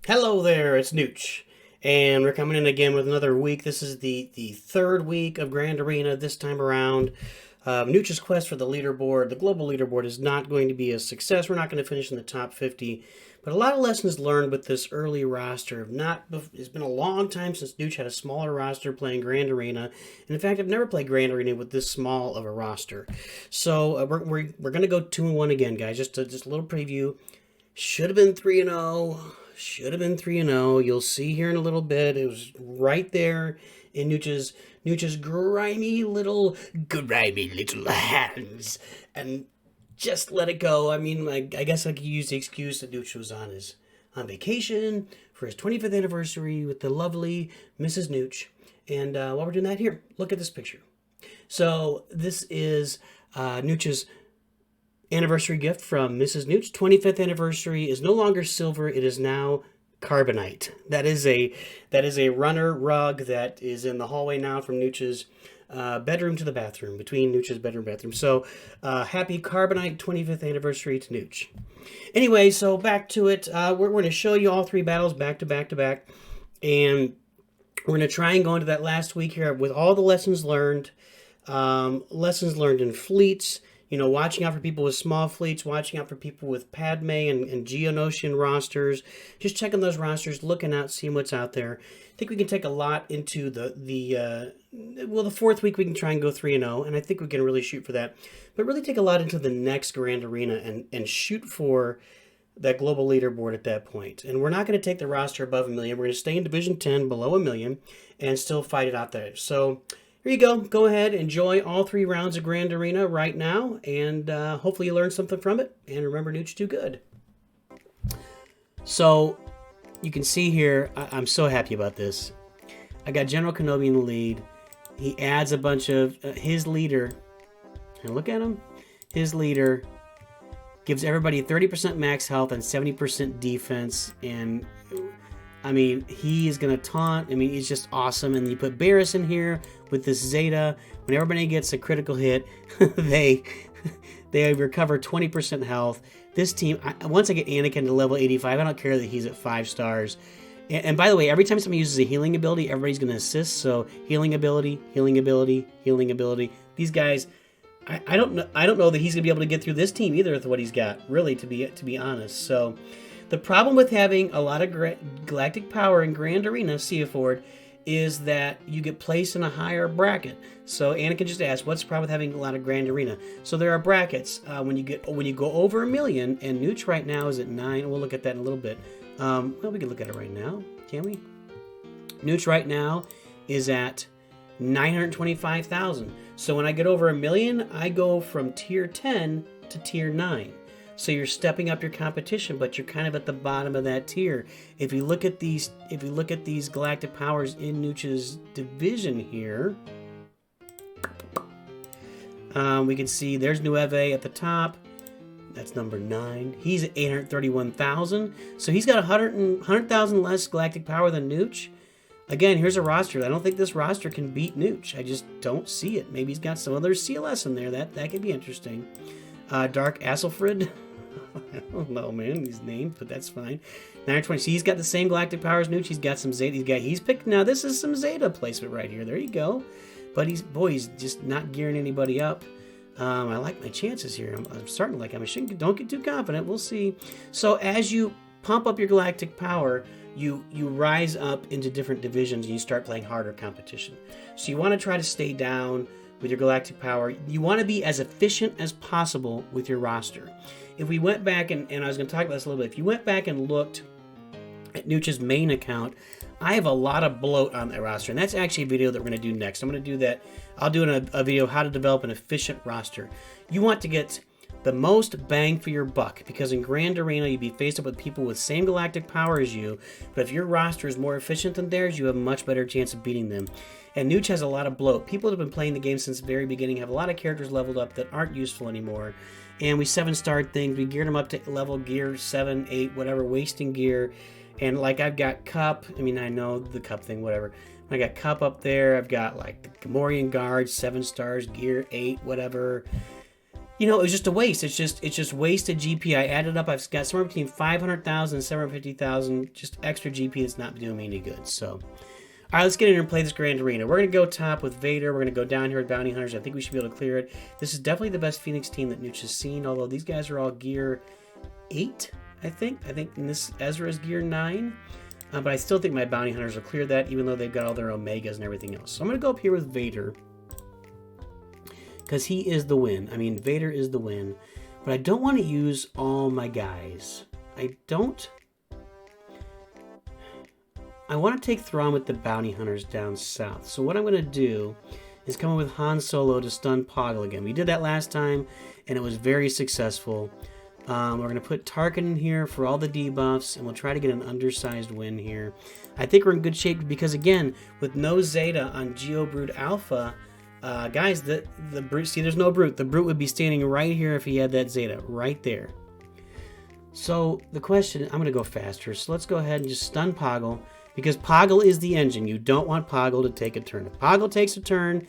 Hello there, it's Nooch. And we're coming in again with another week. This is the third week of Grand Arena this time around. Nooch's quest for the leaderboard, the global leaderboard, is not going to be a success. We're not going to finish in the top 50. But a lot of lessons learned with this early roster. It's been a long time since Nooch had a smaller roster playing Grand Arena. And in fact, I've never played Grand Arena with this small of a roster. So we're going to go 2-1 again, guys. Just a little preview. Should have been 3-0. Should have been 3-0. You'll see here in a little bit. It was right there in Nooch's grimy little hands. And just let it go. I mean, I guess I could use the excuse that Nooch was on vacation for his 25th anniversary with the lovely Mrs. Nooch. And while we're doing that, here, look at this picture. So this is Nooch's anniversary gift from Mrs. Nooch. 25th anniversary is no longer silver, it is now carbonite. That is a runner rug that is in the hallway now from Nooch's bedroom to the bathroom, between Nooch's bedroom and bathroom. So happy carbonite 25th anniversary to Nooch. Anyway, so back to it. We're going to show you all three battles back to back to back, and we're going to try and go into that last week here with all the lessons learned in fleets. You know, watching out for people with small fleets, watching out for people with Padme and Geonosian rosters, just checking those rosters, looking out, seeing what's out there. I think we can take a lot into the fourth week we can try and go 3-0, and I think we can really shoot for that. But really take a lot into the next Grand Arena and shoot for that global leaderboard at that point. And we're not going to take the roster above 1 million. We're going to stay in Division 10 below 1 million and still fight it out there. So here you go. Go ahead, enjoy all 3 rounds of Grand Arena right now, and hopefully you learned something from it. And remember, Nooch too good. So you can see here, I'm so happy about this. I got General Kenobi in the lead. He adds a bunch of his leader. And look at him. His leader gives everybody 30% max health and 70% defense, and I mean, he is going to taunt. I mean, he's just awesome. And you put Barris in here with this Zeta. When everybody gets a critical hit, they recover 20% health. This team, once I get Anakin to level 85, I don't care that he's at 5 stars. And by the way, every time somebody uses a healing ability, everybody's going to assist. So healing ability, healing ability, healing ability. These guys, I don't know that he's going to be able to get through this team either with what he's got, really, to be honest. So the problem with having a lot of galactic power in Grand Arena, Seaford, is that you get placed in a higher bracket. So Anakin just asked, what's the problem with having a lot of Grand Arena? So there are brackets. When you go over 1 million, and Nooch right now is at 9. We'll look at that in a little bit. Well, we can look at it right now, can we? Nooch right now is at 925,000. So when I get over 1 million, I go from tier 10 to tier 9. So you're stepping up your competition, but you're kind of at the bottom of that tier. If you look at these galactic powers in Nooch's division here, we can see there's Nueve at the top. That's number 9. He's at 831,000. So he's got 100,000 less galactic power than Nooch. Again, here's a roster. I don't think this roster can beat Nooch. I just don't see it. Maybe he's got some other CLS in there. That could be interesting. Dark Asselfrid. I don't know, man, these names, but that's fine. 920. See, he's got the same galactic powers Nooch. He's got some Zeta. He's picked. Now, this is some Zeta placement right here. There you go. But he's just not gearing anybody up. I like my chances here. I'm starting to like him. Don't get too confident. We'll see. So as you pump up your galactic power, you rise up into different divisions and you start playing harder competition. So you want to try to stay down with your galactic power. You want to be as efficient as possible with your roster. If we went back, and I was going to talk about this a little bit, if you went back and looked at Nooch's main account, I have a lot of bloat on that roster, and that's actually a video that we're going to do next. I'm going to do that. I'll do a video how to develop an efficient roster. You want to get the most bang for your buck, because in Grand Arena you'd be faced up with people with same galactic power as you, but if your roster is more efficient than theirs, you have a much better chance of beating them. And Nooch has a lot of bloat. People that have been playing the game since the very beginning have a lot of characters leveled up that aren't useful anymore. And we 7-starred things. We geared them up to level gear 7, 8, whatever, wasting gear. And like I've got Cup. I mean, I know the Cup thing, whatever. I got Cup up there. I've got like the Gamorrean Guard, 7 stars, gear 8, whatever. You know, it was just a waste. It's just wasted GP. I added up. I've got somewhere between 500,000 and 750,000 just extra GP that's not doing me any good. So, all right, let's get in here and play this Grand Arena. We're going to go top with Vader. We're going to go down here with Bounty Hunters. I think we should be able to clear it. This is definitely the best Phoenix team that NOOCH has seen, although these guys are all gear 8, I think. I think in this Ezra is gear 9. But I still think my Bounty Hunters will clear that, even though they've got all their Omegas and everything else. So I'm going to go up here with Vader, because he is the win. I mean, Vader is the win. But I don't want to use all my guys. I want to take Thrawn with the Bounty Hunters down south. So what I'm going to do is come up with Han Solo to stun Poggle again. We did that last time, and it was very successful. We're going to put Tarkin in here for all the debuffs, and we'll try to get an undersized win here. I think we're in good shape because, again, with no Zeta on Geobrood Alpha, guys, the Brute, see, there's no Brute. The Brute would be standing right here if he had that Zeta, right there. So the question, I'm going to go faster. So let's go ahead and just stun Poggle, because Poggle is the engine. You don't want Poggle to take a turn. If Poggle takes a turn,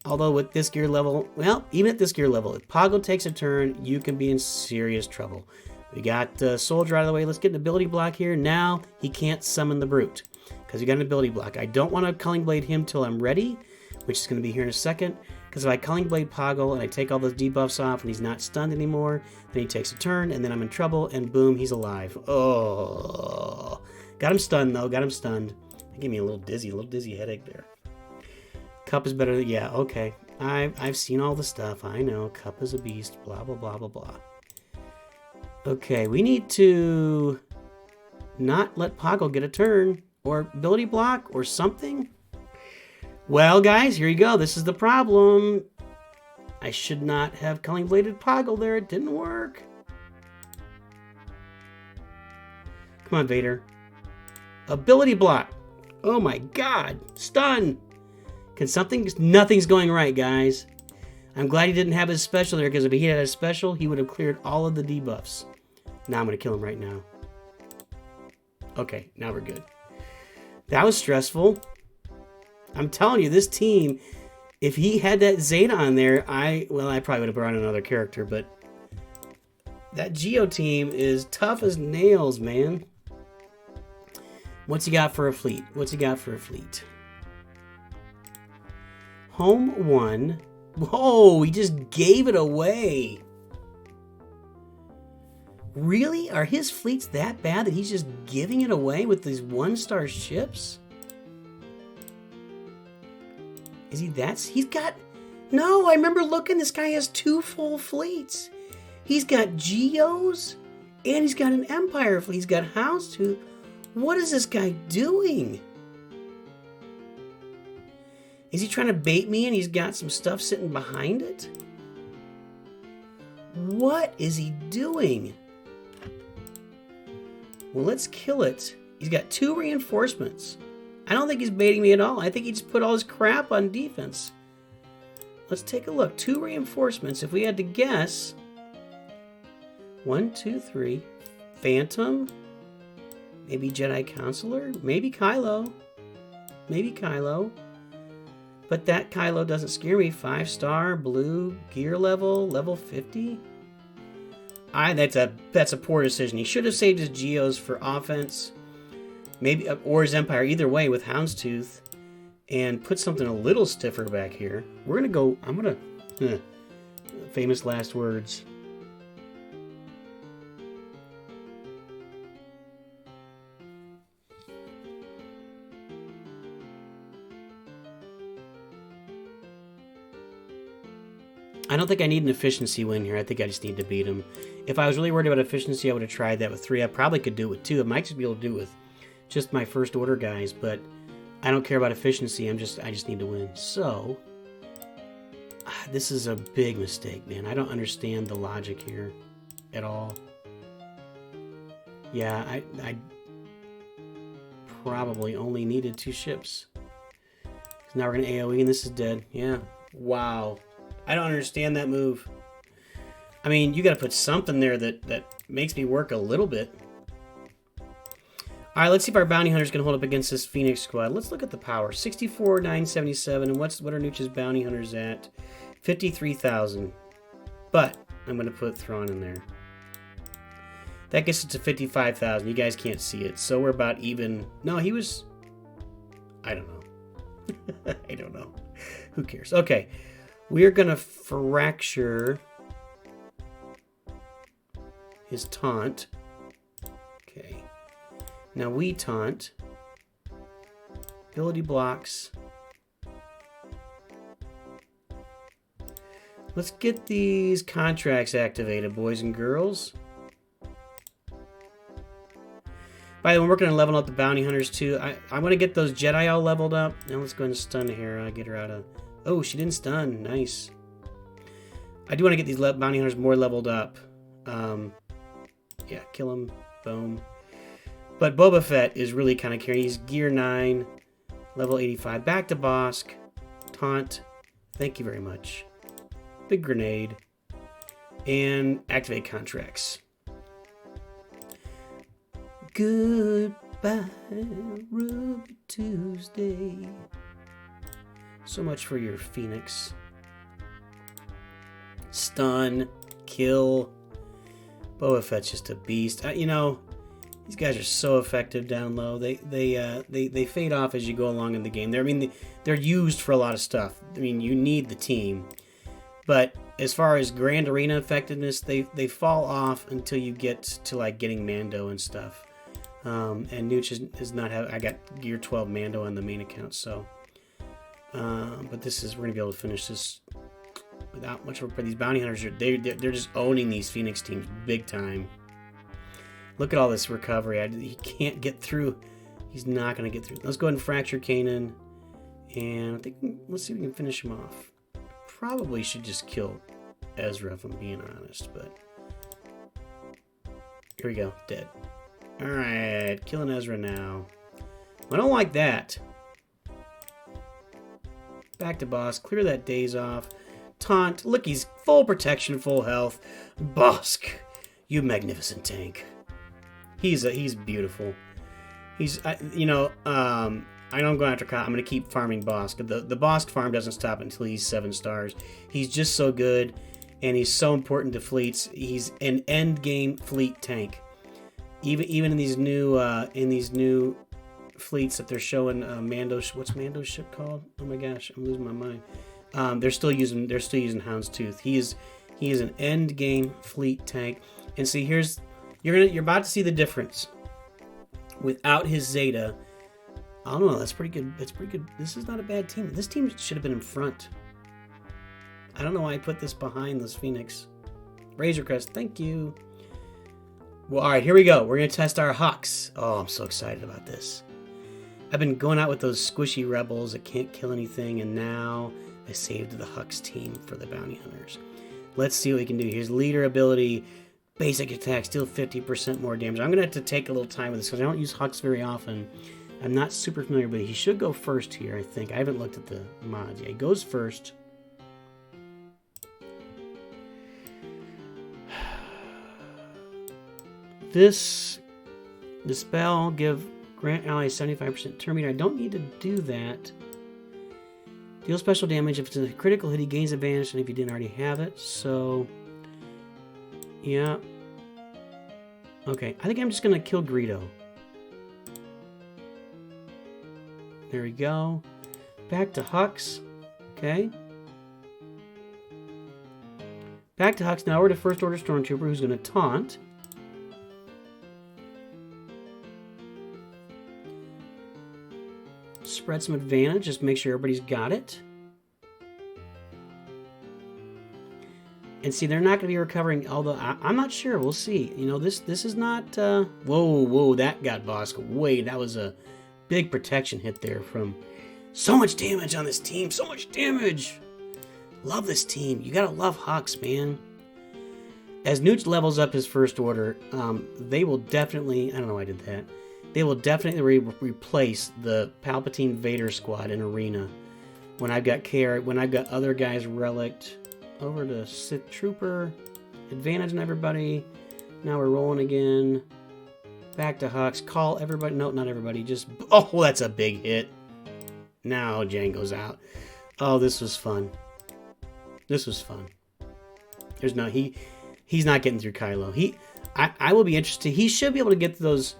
although with this gear level, well, even at this gear level, if Poggle takes a turn, you can be in serious trouble. We got Soldier out of the way. Let's get an ability block here. Now he can't summon the Brute because we got an ability block. I don't want to Culling Blade him till I'm ready, which is going to be here in a second, because if I Culling Blade Poggle and I take all those debuffs off and he's not stunned anymore, then he takes a turn, and then I'm in trouble, and boom, he's alive. Oh, got him stunned, though. Got him stunned. That gave me a little dizzy headache there. Cup is better than, yeah, okay. I've seen all the stuff. I know. Cup is a beast. Blah, blah, blah, blah, blah. Okay, we need to not let Poggle get a turn, or ability block, or something. Well, guys, here you go. This is the problem. I should not have Culling Bladed Poggle there. It didn't work. Come on, Vader. Ability block. Oh my god. Stun. Can something... Nothing's going right, guys. I'm glad he didn't have his special there, because if he had a special, he would have cleared all of the debuffs. Now I'm going to kill him right now. Okay, now we're good. That was stressful. I'm telling you, this team, if he had that Zeta on there, I probably would have brought in another character, but that Geo team is tough as nails, man. What's he got for a fleet? What's he got for a fleet? Home 1. Whoa, he just gave it away. Really? Are his fleets that bad that he's just giving it away with these 1-star ships? Is he that? He's got... No, I remember looking. This guy has 2 full fleets. He's got Geos, and he's got an Empire fleet. He's got Houndstooth. What is this guy doing? Is he trying to bait me and he's got some stuff sitting behind it? What is he doing? Well, let's kill it. He's got 2 reinforcements. I don't think he's baiting me at all. I think he just put all his crap on defense. Let's take a look. 2 reinforcements. If we had to guess... 1, 2, 3. Phantom. Maybe Jedi Counselor. Maybe Kylo. Maybe Kylo. But that Kylo doesn't scare me. 5-star, blue, gear level 50. That's a poor decision. He should have saved his Geos for offense. Maybe, or his Empire, either way, with Houndstooth, and put something a little stiffer back here. We're gonna go. I'm gonna famous last words. I don't think I need an efficiency win here. I think I just need to beat him. If I was really worried about efficiency, I would have tried that with 3. I probably could do it with 2. I might just be able to do it with just my first order guys, but I don't care about efficiency. I just need to win. So this is a big mistake, man. I don't understand the logic here at all. Yeah, I probably only needed 2 ships. Now we're gonna AoE and this is dead. Yeah. Wow. I don't understand that move. I mean, you got to put something there that makes me work a little bit. All right, let's see if our bounty hunters can hold up against this Phoenix squad. Let's look at the power. 64,977, and what are NOOCH's bounty hunters at? 53,000. But I'm going to put Thrawn in there. That gets it to 55,000. You guys can't see it. So we're about even. No, he was... I don't know. I don't know. Who cares? Okay. We're going to fracture his taunt. Okay. Now we taunt. Ability blocks. Let's get these contracts activated, boys and girls. By the way, I'm working on leveling up the bounty hunters too. I want to get those Jedi all leveled up. Now let's go and stun Hera. Get her out of... Oh, she didn't stun. Nice. I do want to get these bounty hunters more leveled up. Yeah, kill him. Boom. But Boba Fett is really kind of carrying. He's gear 9, level 85. Back to Bosk. Taunt. Thank you very much. Big grenade. And activate contracts. Goodbye, Ruby Tuesday. So much for your Phoenix. Stun. Kill. Boba Fett's just a beast. You know, these guys are so effective down low. They fade off as you go along in the game. They're used for a lot of stuff. I mean, you need the team. But as far as Grand Arena effectiveness, they fall off until you get to like getting Mando and stuff. And NOOCH is not have. I got Gear 12 Mando on the main account, so. But we're gonna be able to finish this without much of a. These bounty hunters they're just owning these Phoenix teams big time. Look at all this recovery. He can't get through. He's not gonna get through. Let's go ahead and fracture Kanan, and I think let's see if we can finish him off. Probably should just kill Ezra if I'm being honest, but here we go, dead. Alright, killing Ezra now. I don't like that. Back to Bosk, clear that daze off. Taunt, look, he's full protection, full health. Bosk, you magnificent tank. He's beautiful. I know I'm going after Kyle. I'm going to keep farming Bosk. The Bosk farm doesn't stop until he's 7 stars. He's just so good, and he's so important to fleets. He's an end game fleet tank. Even in these new fleets that they're showing, Mando. What's Mando's ship called? Oh my gosh, I'm losing my mind. They're still using Houndstooth. He is an end game fleet tank. And see, you're about to see the difference. Without his Zeta, I don't know. That's pretty good. That's pretty good. This is not a bad team. This team should have been in front. I don't know why I put this behind this Phoenix. Razor Crest, thank you. Well, all right, here we go. We're going to test our Hux. Oh, I'm so excited about this. I've been going out with those squishy rebels that can't kill anything, and now I saved the Hux team for the bounty hunters. Let's see what we can do. Here's leader ability, basic attack, deal 50% more damage. I'm going to have to take a little time with this because I don't use Hux very often. I'm not super familiar, but he should go first here, I think. I haven't looked at the mods. Yeah, he goes first. The spell grant allies 75% turn meter. I don't need to do that. Deal special damage. If it's a critical hit, he gains advantage, and if you didn't already have it. So, yeah. Okay, I think I'm just going to kill Greedo. There we go. Back to Hux. Okay. Back to Hux. Now we're to First Order Stormtrooper, who's going to taunt. Spread some advantage. Just make sure everybody's got it. And see, they're not going to be recovering, although I'm not sure. We'll see. You know, this is not... Whoa, that got Bosk. Wait, that was a big protection hit there from... So much damage on this team. So much damage. Love this team. You got to love Hux, man. As NOOCH levels up his First Order, they will definitely... I don't know why I did that. They will definitely replace the Palpatine Vader squad in Arena. When I've got other guys relicked. Over to Sith Trooper. Advantage on everybody. Now we're rolling again. Back to Hux. Call everybody. No, not everybody. Just... Oh, that's a big hit. Now Jango's out. Oh, this was fun. This was fun. There's no he's not getting through Kylo. I will be interested. He should be able to get those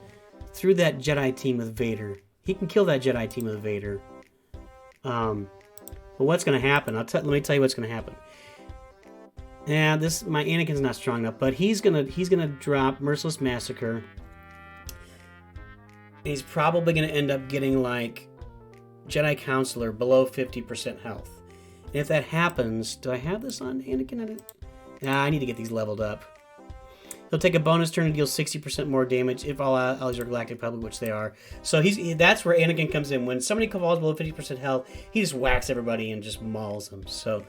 through that Jedi team with Vader. He can kill that Jedi team with Vader. But what's going to happen? Let me tell you what's going to happen. Yeah, my Anakin's not strong enough, but he's gonna drop Merciless Massacre. And he's probably gonna end up getting like Jedi Counselor below 50% health. And if that happens, do I have this on Anakin? Nah, I need to get these leveled up. He'll take a bonus turn and deal 60% more damage if all allies are Galactic Republic, which they are. So that's where Anakin comes in. When somebody falls below 50% health, he just whacks everybody and just mauls them. So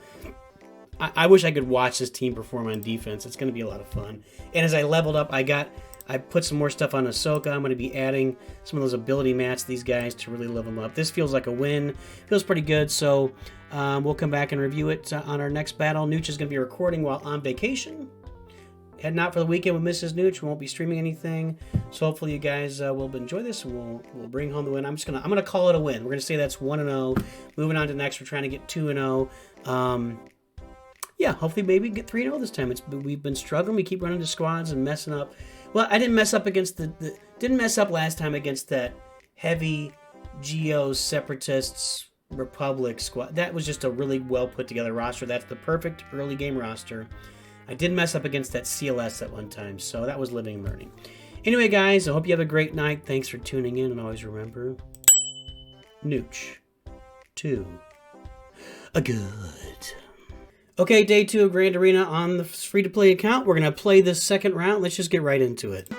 I wish I could watch this team perform on defense. It's going to be a lot of fun. And as I leveled up, I put some more stuff on Ahsoka. I'm going to be adding some of those ability mats to these guys to really level them up. This feels like a win. Feels pretty good. So we'll come back and review it on our next battle. Nooch is going to be recording while on vacation. Heading out for the weekend with Mrs. Nooch. We won't be streaming anything. So hopefully you guys will enjoy this and we'll bring home the win. I'm gonna call it a win. We're gonna say that's 1-0. Moving on to next, we're trying to get 2-0. Yeah, hopefully maybe get 3-0 this time. We've been struggling. We keep running to squads and messing up. Well, I didn't mess up against didn't mess up last time against that heavy Geos Separatists Republic squad. That was just a really well put together roster. That's the perfect early game roster. I did mess up against that CLS at one time, so that was living and learning. Anyway, guys, I hope you have a great night. Thanks for tuning in, and always remember, Nooch to a good. Okay, day 2 of Grand Arena on the free-to-play account. We're going to play this second round. Let's just get right into it.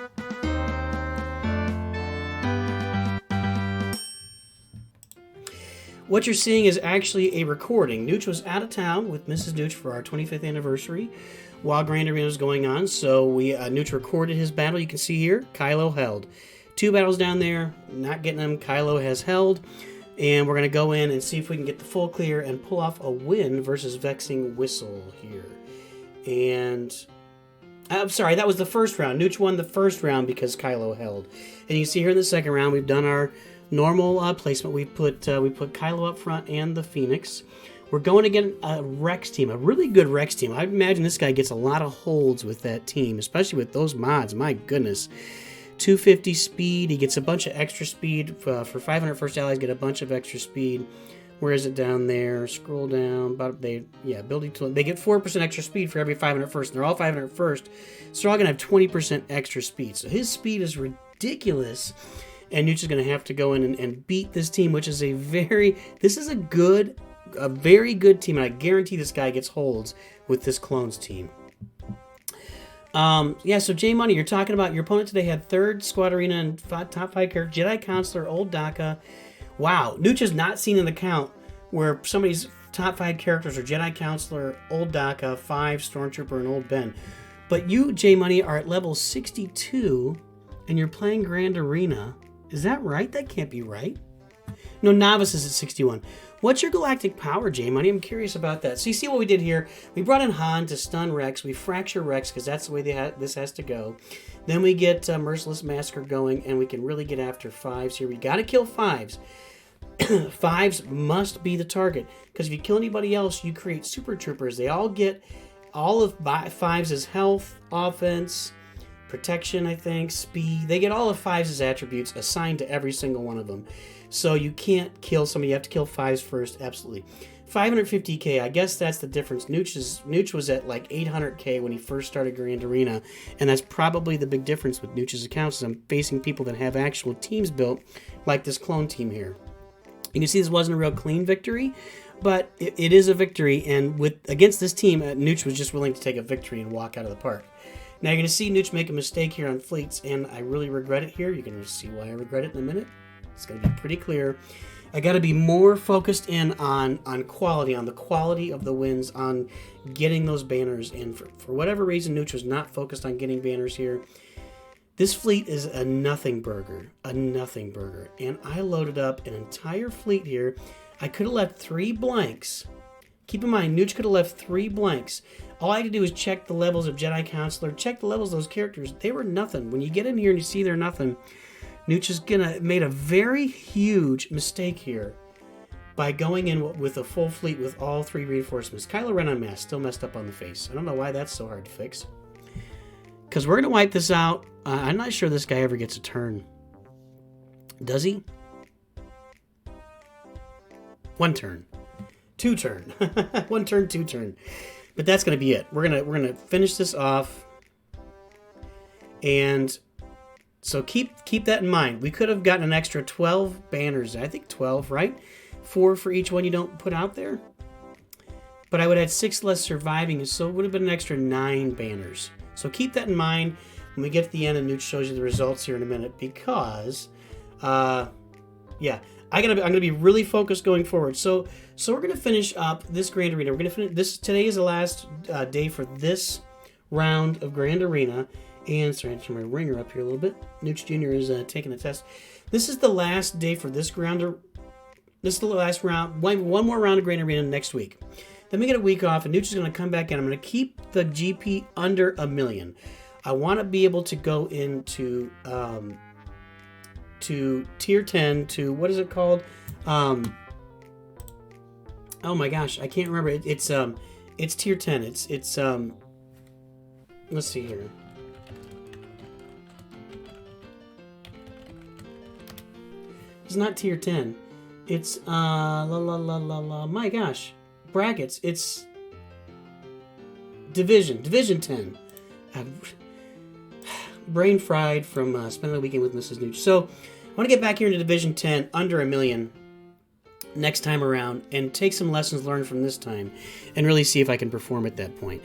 What you're seeing is actually a recording. Nooch was out of town with Mrs. Nooch for our 25th anniversary while Grand Arena was going on. So Nooch recorded his battle. You can see here, Kylo held. 2 battles down there, not getting them. Kylo has held. And we're going to go in and see if we can get the full clear and pull off a win versus Vexing Whistle here. And I'm sorry, that was the first round. Nooch won the first round because Kylo held. And you can see here in the second round, we've done our normal placement. We put Kylo up front and the Phoenix. We're going against a Rex team, a really good Rex team. I imagine this guy gets a lot of holds with that team, especially with those mods. My goodness. 250 speed. He gets a bunch of extra speed. For 500 first allies, get a bunch of extra speed. Where is it down there? Scroll down. Ability tool. They get 4% extra speed for every 500 first. And they're all 500 first. So they're all going to have 20% extra speed. So his speed is ridiculous. And Nooch is going to have to go in and beat this team, which is this is a very good team. And I guarantee this guy gets holds with this Clones team. So J Money, you're talking about your opponent today had 3rd Squad Arena and top 5 character, Jedi Counselor, Old Daka. Wow, Nooch has not seen an account where somebody's top 5 characters are Jedi Counselor, Old Daka, 5 Stormtrooper, and Old Ben. But you, J Money, are at level 62 and you're playing Grand Arena. Is that right? That can't be right. No, Novice is at 61. What's your galactic power, J Money? I'm curious about that. So you see what we did here? We brought in Han to stun Rex. We fracture Rex because that's the way this has to go. Then we get Merciless Massacre going, and we can really get after 5s here. We got to kill 5s. 5s must be the target because if you kill anybody else, you create Super Troopers. They all get all of 5s as health, offense, protection, I think, speed. They get all of 5s as attributes assigned to every single one of them. So you can't kill somebody. You have to kill 5s first. Absolutely. 550k. I guess that's the difference. Nooch was at like 800k when he first started Grand Arena, and that's probably the big difference with Nooch's accounts. Is I'm facing people that have actual teams built, like this clone team here. You can see this wasn't a real clean victory, but it is a victory. And against this team, Nooch was just willing to take a victory and walk out of the park. Now you're going to see Nooch make a mistake here on fleets, and I really regret it here. You're going to see why I regret it in a minute. It's going to be pretty clear. I got to be more focused in on quality, on the quality of the wins, on getting those banners. And for whatever reason, Nooch was not focused on getting banners here. This fleet is a nothing burger, And I loaded up an entire fleet here. I could have left 3 blanks. Keep in mind, Nooch could have left 3 blanks. All I had to do was check the levels of Jedi Counselor, check the levels of those characters. They were nothing. When you get in here and you see they're nothing, Nooch is made a very huge mistake here. by going in with a full fleet with all 3 reinforcements. Kylo Ren unmasked, still messed up on the face. I don't know why that's so hard to fix. Because we're going to wipe this out. I'm not sure this guy ever gets a turn. Does he? 1 turn. 2 turn. 1 turn, 2 turn. But that's going to be it. We're gonna finish this off. And so keep that in mind. We could have gotten an extra 12 banners. I think 12, right? 4 for each one you don't put out there. But I would add 6 less surviving, so it would have been an extra 9 banners. So keep that in mind when we get to the end and NOOCH shows you the results here in a minute, because yeah, I'm gonna be really focused going forward. So we're gonna finish up this Grand Arena. We're gonna finish this. Today is the last day for this round of Grand Arena. And sorry, I turn my ringer up here a little bit. NOOCH Jr. is taking the test. This is the last day for this round. This is the last round. One more round of Grand Arena next week. Then we get a week off, and NOOCH is going to come back in. I'm going to keep the GP under 1 million. I want to be able to go into to tier 10 to, what is it called? Oh my gosh, I can't remember. It's tier 10. It's let's see here. It's not tier 10. It's my gosh. Brackets. It's Division 10. Brain fried from spending the weekend with Mrs. NOOCH. So I want to get back here into Division 10 under 1 million next time around and take some lessons learned from this time and really see if I can perform at that point.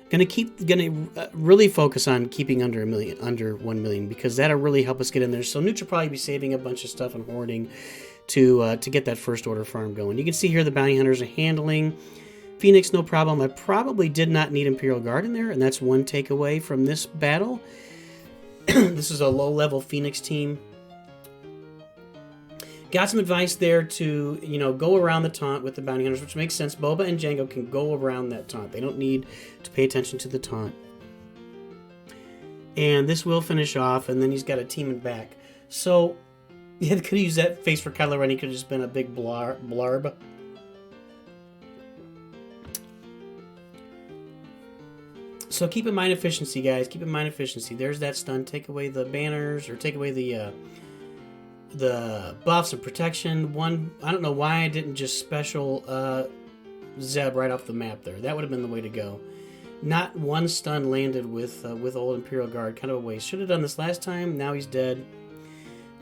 Gonna really focus on keeping under 1 million, under 1 million, because that'll really help us get in there. So NOOCH will probably be saving a bunch of stuff and hoarding to get that first order farm going. You can see here the bounty hunters are handling Phoenix, no problem. I probably did not need Imperial Guard in there, and that's one takeaway from this battle. This is a low-level Phoenix team. Got some advice there to, go around the taunt with the bounty hunters, which makes sense. Boba and Jango can go around that taunt. They don't need to pay attention to the taunt. And this will finish off, and then he's got a team in back. So, yeah, they could have used that face for Kylo Ren. He could have just been a big blarb. So keep in mind efficiency, guys. Keep in mind efficiency. There's that stun. Take away the banners, or take away the buffs and protection. I don't know why I didn't just special Zeb right off the map there. That would have been the way to go. Not one stun landed with old Imperial Guard. Kind of a waste. Should have done this last time. Now he's dead.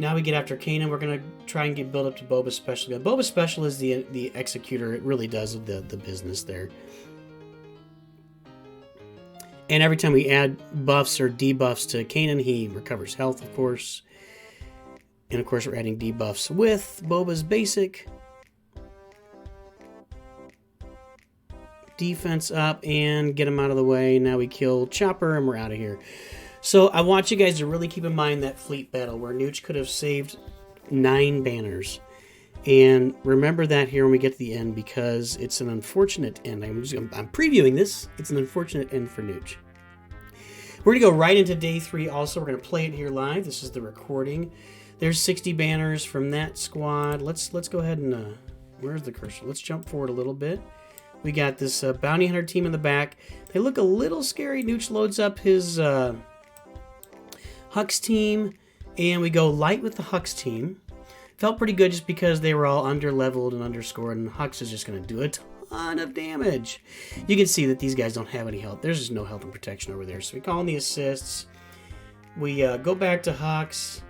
Now we get after Kanan. We're going to try and get built up to Boba's special. Boba's special is the executor. It really does the business there. And every time we add buffs or debuffs to Kanan, he recovers health, of course. And of course, we're adding debuffs with Boba's basic. Defense up and get him out of the way. Now we kill Chopper and we're out of here. So I want you guys to really keep in mind that fleet battle where NOOCH could have saved 9 banners. And remember that here when we get to the end, because it's an unfortunate end. I'm previewing this. It's an unfortunate end for NOOCH. We're going to go right into day 3 also. We're going to play it here live. This is the recording. There's 60 banners from that squad. Let's go ahead and... where's the cursor? Let's jump forward a little bit. We got this bounty hunter team in the back. They look a little scary. NOOCH loads up his Hux team. And we go light with the Hux team. Felt pretty good just because they were all under-leveled and underscored, and Hux is just going to do a ton of damage. You can see that these guys don't have any health. There's just no health and protection over there. So we call in the assists. We go back to Hux.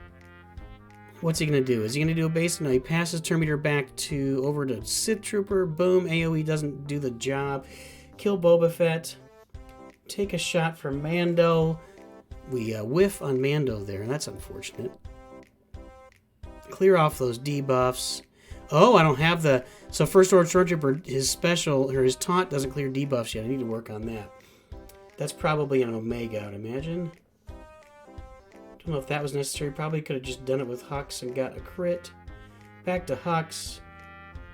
What's he going to do? Is he going to do a base? No, he passes turn meter back over to Sith Trooper. Boom, AoE doesn't do the job. Kill Boba Fett. Take a shot for Mando. We whiff on Mando there, and that's unfortunate. Clear off those debuffs. Oh, I don't have the... So First Order Stormtrooper, his special, or his taunt doesn't clear debuffs yet. I need to work on that. That's probably an Omega, I'd imagine. Don't know if that was necessary. Probably could have just done it with Hux and got a crit. Back to Hux.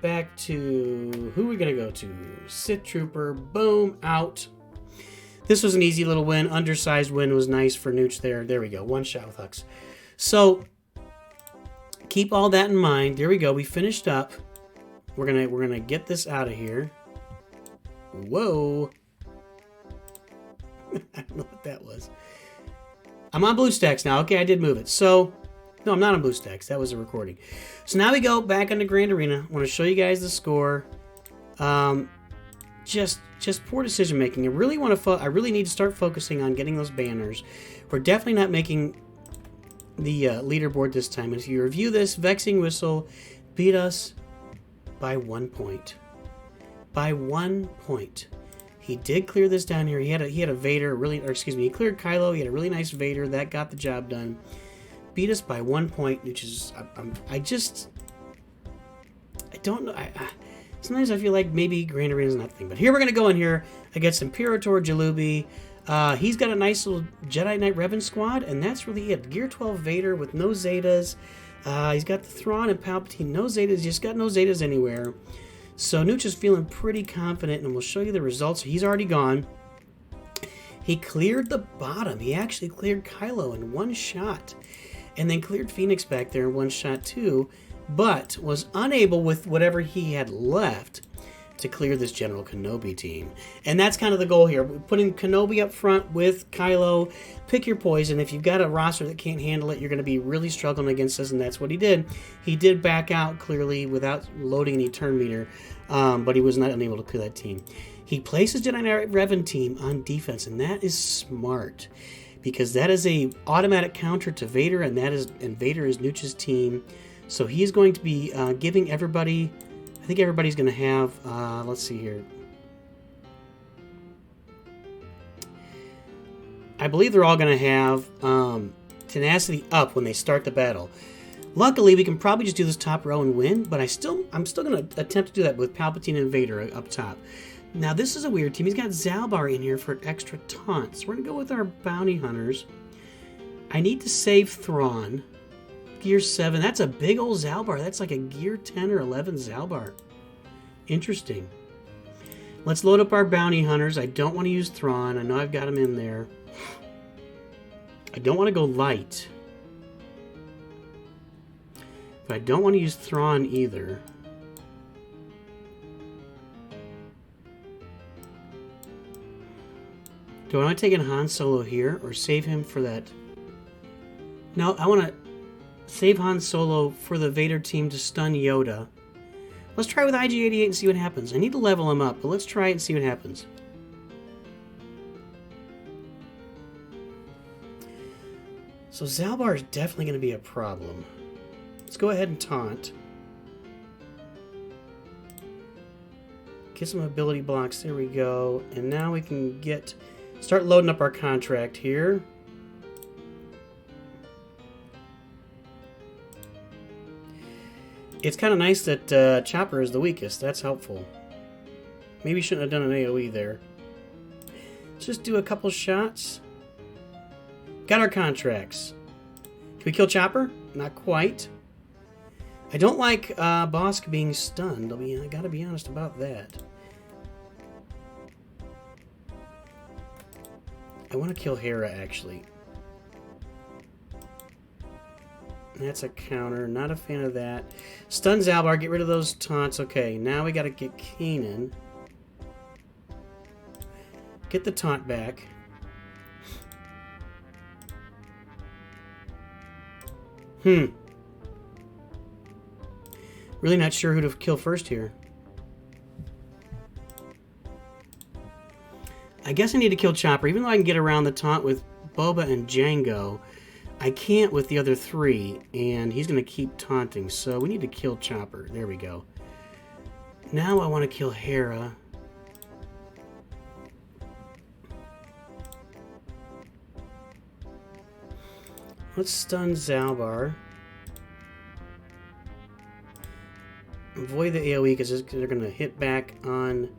Back to... Who are we going to go to? Sith Trooper. Boom. Out. This was an easy little win. Undersized win was nice for NOOCH there. There we go. One shot with Hux. So... keep all that in mind. There we go. We finished up. We're gonna get this out of here. Whoa. I don't know what that was. I'm on BlueStacks now. Okay, I did move it. So, no, I'm not on BlueStacks. That was a recording. So now we go back into Grand Arena. I want to show you guys the score. Just poor decision making. I really need to start focusing on getting those banners. We're definitely not making the leaderboard this time. And if you review this, Vexing Whistle beat us by 1 point. By 1 point. He did clear this down here. He had a Vader, he cleared Kylo. He had a really nice Vader. That got the job done. Beat us by 1 point, which is, I don't know. Sometimes I feel like maybe Grand Arena is not the thing. But here we're going to go in here against Imperator Jalubi. He's got a nice little Jedi Knight Revan squad, and that's really it. Gear 12 Vader with no Zetas. He's got the Thrawn and Palpatine. No Zetas. Just got no Zetas anywhere. So NOOCH is feeling pretty confident, and we'll show you the results. He's already gone. He cleared the bottom. He actually cleared Kylo in one shot, and then cleared Phoenix back there in one shot too, but was unable with whatever he had left to clear this General Kenobi team. And that's kind of the goal here. Putting Kenobi up front with Kylo. Pick your poison. If you've got a roster that can't handle it, you're going to be really struggling against us, and that's what he did. He did back out clearly without loading any turn meter, but he was not unable to clear that team. He places Jedi Knight Revan team on defense, and that is smart, because that is a automatic counter to Vader, and Vader is NOOCH's team. So he's going to be giving everybody, I think everybody's going to have, let's see here. I believe they're all going to have tenacity up when they start the battle. Luckily, we can probably just do this top row and win, but I'm still going to attempt to do that with Palpatine and Vader up top. Now, this is a weird team. He's got Zalbar in here for extra taunts. We're going to go with our bounty hunters. I need to save Thrawn. Gear 7. That's a big old Zalbar. That's like a Gear 10 or 11 Zalbar. Interesting. Let's load up our bounty hunters. I don't want to use Thrawn. I know I've got him in there. I don't want to go light. But I don't want to use Thrawn either. Do I want to take in Han Solo here or save him for that? No, I want to save Han Solo for the Vader team to stun Yoda. Let's try with IG-88 and see what happens. I need to level him up, but let's try it and see what happens. So Zalbar is definitely going to be a problem. Let's go ahead and taunt. Get some ability blocks. There we go. And now we can start loading up our contract here. It's kind of nice that Chopper is the weakest. That's helpful. Maybe shouldn't have done an AoE there. Let's just do a couple shots. Got our contracts. Can we kill Chopper? Not quite. I don't like Bosk being stunned. I gotta be honest about that. I want to kill Hera, actually. That's a counter. Not a fan of that. Stun Zalbar. Get rid of those taunts. Okay, now we got to get Kanan. Get the taunt back. Really not sure who to kill first here. I guess I need to kill Chopper. Even though I can get around the taunt with Boba and Jango, I can't with the other three, and he's going to keep taunting, so we need to kill Chopper. There we go. Now I want to kill Hera. Let's stun Zalbar. Avoid the AoE because they're going to hit back on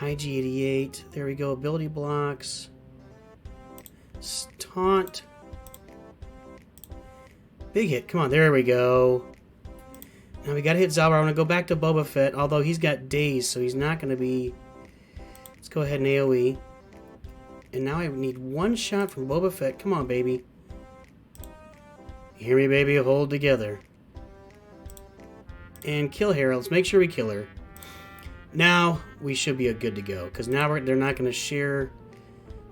IG-88. There we go. Ability blocks. Taunt. Big hit. Come on. There we go. Now we got to hit Zalbar. I want to go back to Boba Fett, although he's got daze, so he's not going to be... Let's go ahead and AoE. And now I need one shot from Boba Fett. Come on, baby. You hear me, baby? Hold together. and kill Hera. Let's make sure we kill her. Now we should be good to go, because now they're not going to share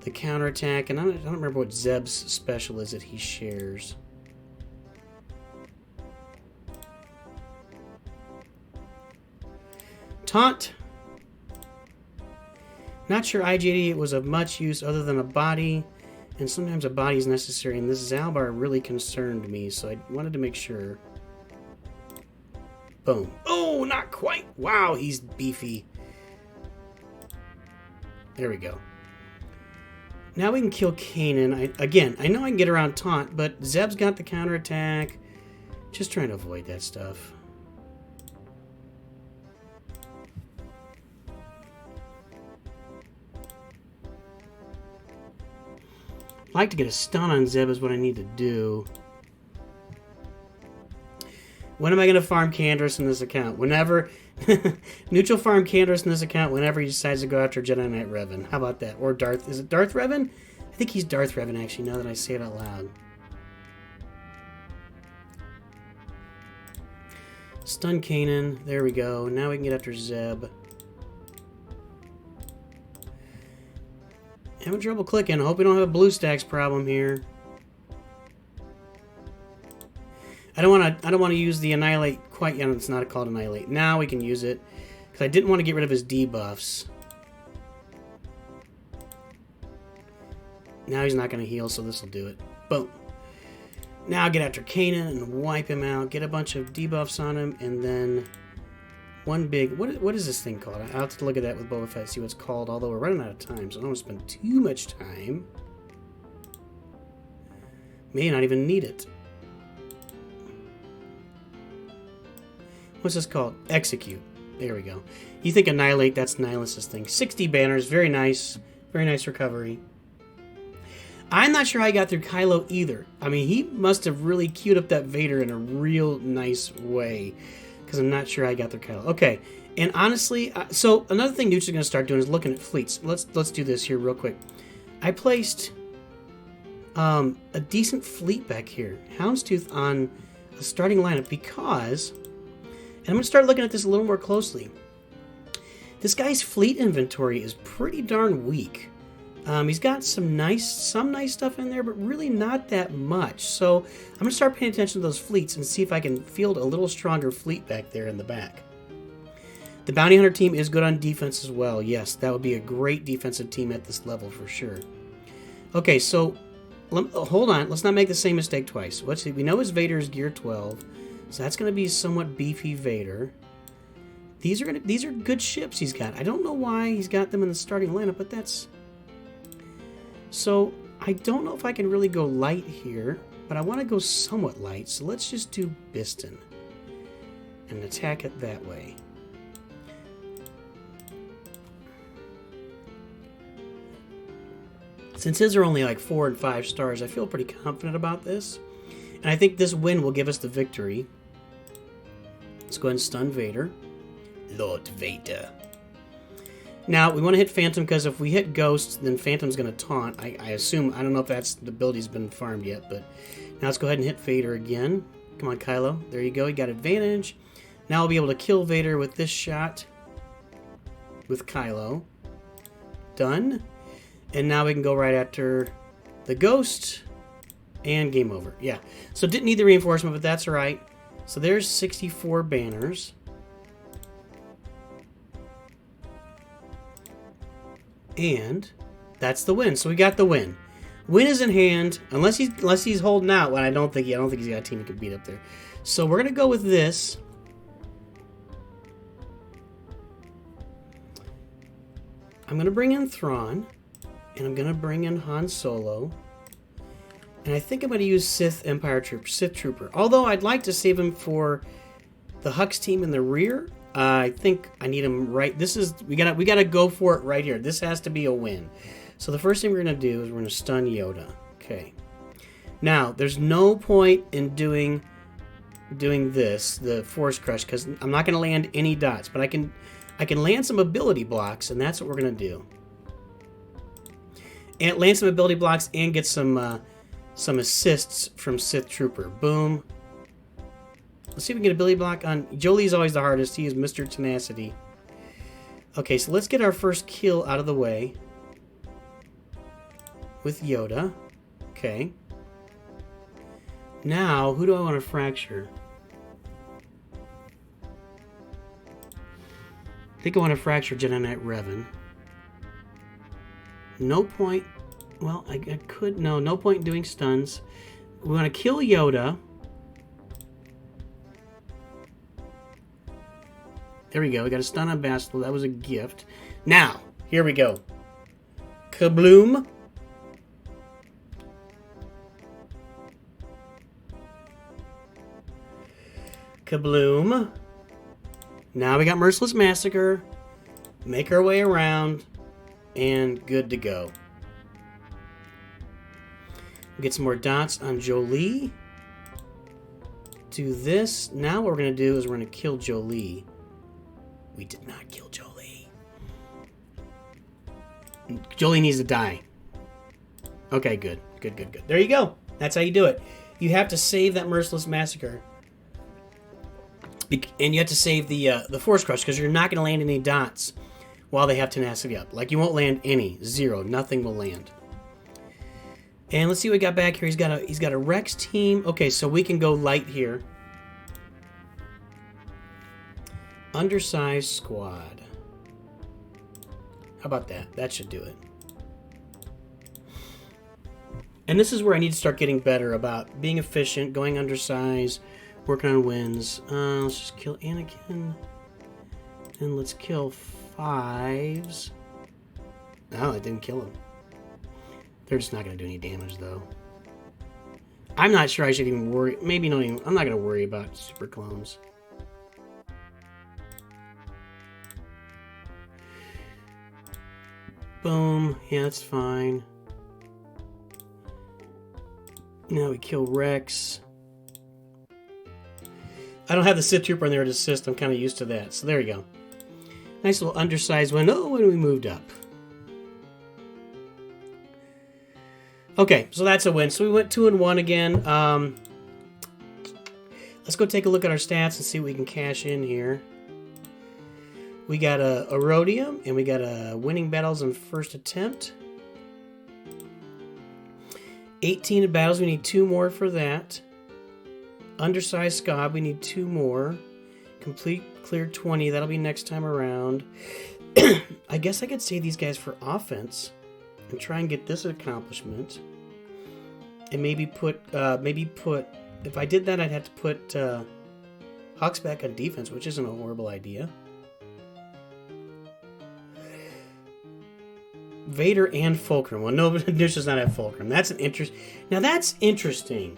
the counterattack, and I don't remember what Zeb's special is that he shares. Taunt. Not sure IG-88 was of much use other than a body, and sometimes a body is necessary, and this Zalbar really concerned me, so I wanted to make sure. Boom. Oh, not quite. Wow, he's beefy. There we go. Now we can kill Kanan. Again, I know I can get around taunt, but Zeb's got the counterattack. Just trying to avoid that stuff. I'd like to get a stun on Zeb is what I need to do. When am I going to farm Canderous in this account? Whenever. Neutral farm Canderous in this account whenever he decides to go after Jedi Knight Revan. How about that? Or Darth. Is it Darth Revan? I think he's Darth Revan, actually, now that I say it out loud. Stun Kanan. There we go. Now we can get after Zeb. Having trouble clicking. Hope we don't have a BlueStacks problem here. I don't want to use the Annihilate quite yet. It's not called Annihilate. Now we can use it because I didn't want to get rid of his debuffs. Now he's not going to heal, so this will do it. Boom. Now get after Kanan and wipe him out. Get a bunch of debuffs on him, and then one big... What is this thing called? I'll have to look at that with Boba Fett, see what it's called, although we're running out of time, so I don't want to spend too much time. May not even need it. What's this called? Execute. There we go. You think Annihilate, that's Nihilus's thing. 60 banners, very nice. Very nice recovery. I'm not sure how I got through Kylo either. I mean, he must have really queued up that Vader in a real nice way, because I'm not sure I got through Kylo. Okay, and honestly, so another thing NOOCH is going to start doing is looking at fleets. Let's do this here real quick. I placed a decent fleet back here. Houndstooth on a starting lineup because... And I'm going to start looking at this a little more closely. This guy's fleet inventory is pretty darn weak. He's got some nice stuff in there, but really not that much. So I'm going to start paying attention to those fleets and see if I can field a little stronger fleet back there in the back. The Bounty Hunter team is good on defense as well. Yes, that would be a great defensive team at this level for sure. Okay, so hold on. Let's not make the same mistake twice. Let's see. We know his Vader is Gear 12. So that's going to be somewhat beefy Vader. These are good ships he's got. I don't know why he's got them in the starting lineup, but that's... So I don't know if I can really go light here, but I want to go somewhat light. So let's just do Biston and attack it that way. Since his are only like 4 and 5 stars, I feel pretty confident about this. And I think this win will give us the victory. Let's go ahead and stun Vader. Lord Vader. Now, we want to hit Phantom because if we hit Ghost, then Phantom's going to taunt. I assume, I don't know if that's the ability's been farmed yet, but now let's go ahead and hit Vader again. Come on, Kylo. There you go. You got advantage. Now we'll be able to kill Vader with this shot with Kylo. Done. And now we can go right after the Ghost and game over. Yeah. So didn't need the reinforcement, but that's all right. So there's 64 banners. And that's the win. So we got the win. Win is in hand, unless he's holding out. Well, I don't think he's got a team he can beat up there. So we're gonna go with this. I'm gonna bring in Thrawn, and I'm gonna bring in Han Solo. And I think I'm going to use Sith Trooper. Although I'd like to save him for the Hux team in the rear. I think I need him right. We gotta go for it right here. This has to be a win. So the first thing we're going to do is we're going to stun Yoda. Okay. Now there's no point in doing this, the Force Crush, because I'm not going to land any dots, but I can land some ability blocks, and that's what we're going to do. And land some ability blocks and get some assists from Sith Trooper. Boom. Let's see if we can get a ability block on... Jolie's always the hardest. He is Mr. Tenacity. Okay, so let's get our first kill out of the way. With Yoda. Okay. Now, who do I want to fracture? I think I want to fracture Jedi Knight Revan. No point... Well, I could... No point in doing stuns. We want to kill Yoda. There we go. We got a stun on Bastila. That was a gift. Now, here we go. Kabloom. Kabloom. Now we got Merciless Massacre. Make our way around. And good to go. Get some more dots on Jolie. Do this. Now what we're going to do is we're going to kill Jolie. We did not kill Jolie. Jolie needs to die. Okay, good. Good. There you go. That's how you do it. You have to save that Merciless Massacre. And you have to save the Force Crush, because you're not going to land any dots while they have Tenacity up. Like, you won't land any. 0. Nothing will land. And let's see what we got back here. He's got a Rex team. Okay, so we can go light here. Undersized squad. How about that? That should do it. And this is where I need to start getting better about being efficient, going undersized, working on wins. Let's just kill Anakin. And let's kill 5s. No, I didn't kill him. They're just not going to do any damage, though. I'm not sure I should even worry. Maybe not even. I'm not going to worry about super clones. Boom. Yeah, that's fine. Now we kill Rex. I don't have the Sith Trooper in there to assist. I'm kind of used to that. So there you go. Nice little undersized one. Oh, when we moved up. Okay, so that's a win. So we went 2-1 again. Let's go take a look at our stats and see what we can cash in here. We got a Rhodium, and we got a winning battles in first attempt. 18 in battles, we need 2 more for that. Undersized Scab, we need 2 more. Complete clear 20, that'll be next time around. I guess I could save these guys for offense and try and get this accomplishment. And maybe put, if I did that, I'd have to put Hux back on defense, which isn't a horrible idea. Vader and Fulcrum. Well, no, Nooch does not have Fulcrum. That's an interest. Now that's interesting.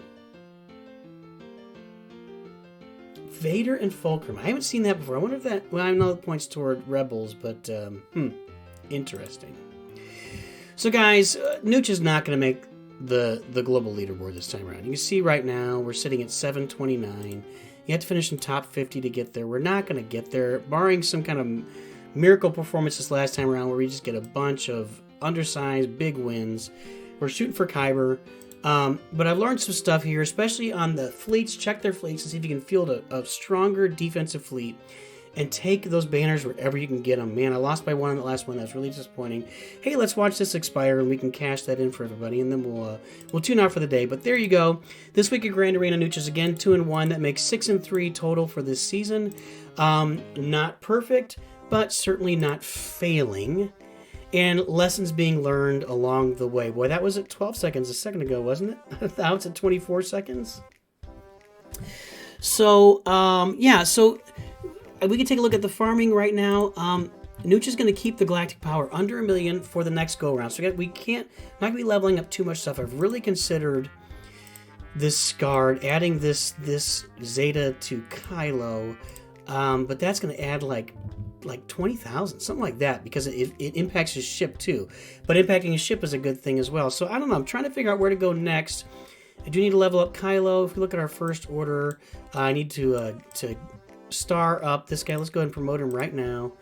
Vader and Fulcrum. I haven't seen that before. I wonder if that. Well, I know it points toward Rebels, but interesting. So, guys, Nooch is not going to make the global leaderboard this time around. You can see right now we're sitting at 729. You have to finish in top 50 to get there. We're not going to get there, barring some kind of miracle performance this last time around where we just get a bunch of undersized big wins. We're shooting for Kyber. But I've learned some stuff here, especially on the fleets. Check their fleets and see if you can field a stronger defensive fleet and take those banners wherever you can get them. Man, I lost by 1 on the last one. That's really disappointing. Hey, let's watch this expire and we can cash that in for everybody, and then we'll tune out for the day. But there you go. This week at Grand Arena, Nooch is again 2-1. That makes 6-3 total for this season. Not perfect, but certainly not failing. And lessons being learned along the way. Boy, that was at 12 seconds a second ago, wasn't it? Now it's at 24 seconds. So, yeah, so we can take a look at the farming right now. Nooch is going to keep the galactic power under 1 million for the next go-around. So we can't, not going to be leveling up too much stuff. I've really considered this Scard, adding this Zeta to Kylo. But that's going to add like 20,000, something like that, because it impacts his ship too. But impacting his ship is a good thing as well. So I don't know. I'm trying to figure out where to go next. I do need to level up Kylo. If we look at our first order, I need to star up this guy. Let's go ahead and promote him right now.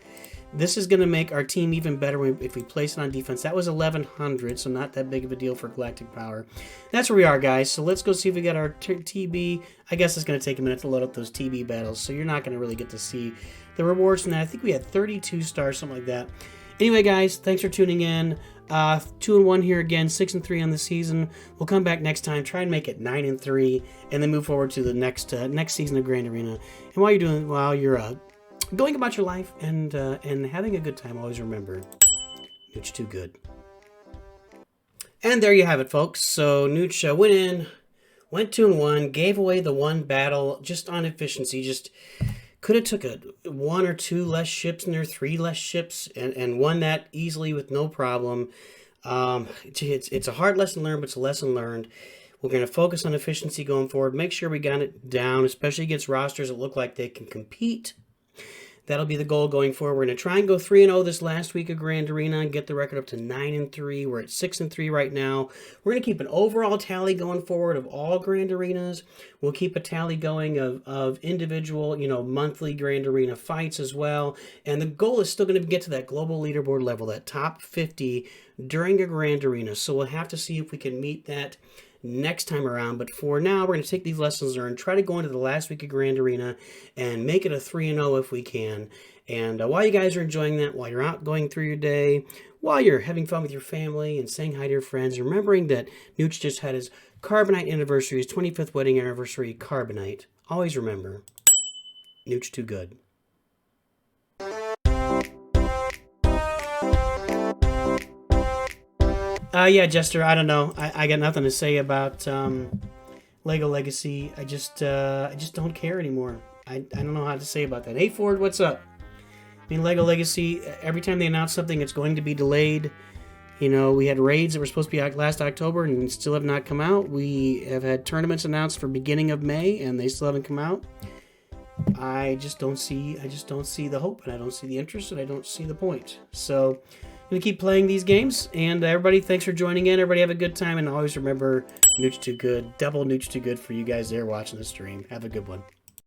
This is going to make our team even better if we place it on defense. That was 1100, so not that big of a deal for Galactic Power. That's where we are, guys. So let's go see if we got our TB. I guess it's going to take a minute to load up those TB battles, so you're not going to really get to see the rewards from that. I think we had 32 stars, something like that. Anyway, guys, thanks for tuning in. 2-1 here again, 6-3 on the season. We'll come back next time, try and make it 9-3, and then move forward to the next season of Grand Arena. And while you're going about your life and having a good time, always remember, NOOCH too good. And there you have it, folks. So NOOCH went 2-1, gave away the one battle just on efficiency. Just could have took 1 or 2 less ships in there, 3 less ships, and won that easily with no problem. It's a hard lesson learned, but it's a lesson learned. We're going to focus on efficiency going forward. Make sure we got it down, especially against rosters that look like they can compete. That'll be the goal going forward. We're going to try and go 3-0 this last week of Grand Arena and get the record up to 9-3. We're at 6-3 right now. We're going to keep an overall tally going forward of all Grand Arenas. We'll keep a tally going of individual, monthly Grand Arena fights as well. And the goal is still going to get to that global leaderboard level, that top 50 during a Grand Arena. So we'll have to see if we can meet that next time around. But for now, we're going to take these lessons learned, try to go into the last week of Grand Arena and make it a 3-0 if we can. And while you guys are enjoying that, while you're out going through your day, while you're having fun with your family and saying hi to your friends, remembering that NOOCH just had his Carbonite anniversary, his 25th wedding anniversary, Carbonite. Always remember, NOOCH too good. Yeah, Jester, I don't know. I got nothing to say about Lego Legacy. I just don't care anymore. I don't know how to say about that. Hey, Ford, what's up? I mean, Lego Legacy, every time they announce something, it's going to be delayed. We had raids that were supposed to be out last October and still have not come out. We have had tournaments announced for beginning of May, and they still haven't come out. I just don't see the hope, and I don't see the interest, and I don't see the point. So I'm going to keep playing these games, and everybody, thanks for joining in. Everybody have a good time, and always remember, NOOCH too good. Double NOOCH too good for you guys there watching the stream. Have a good one.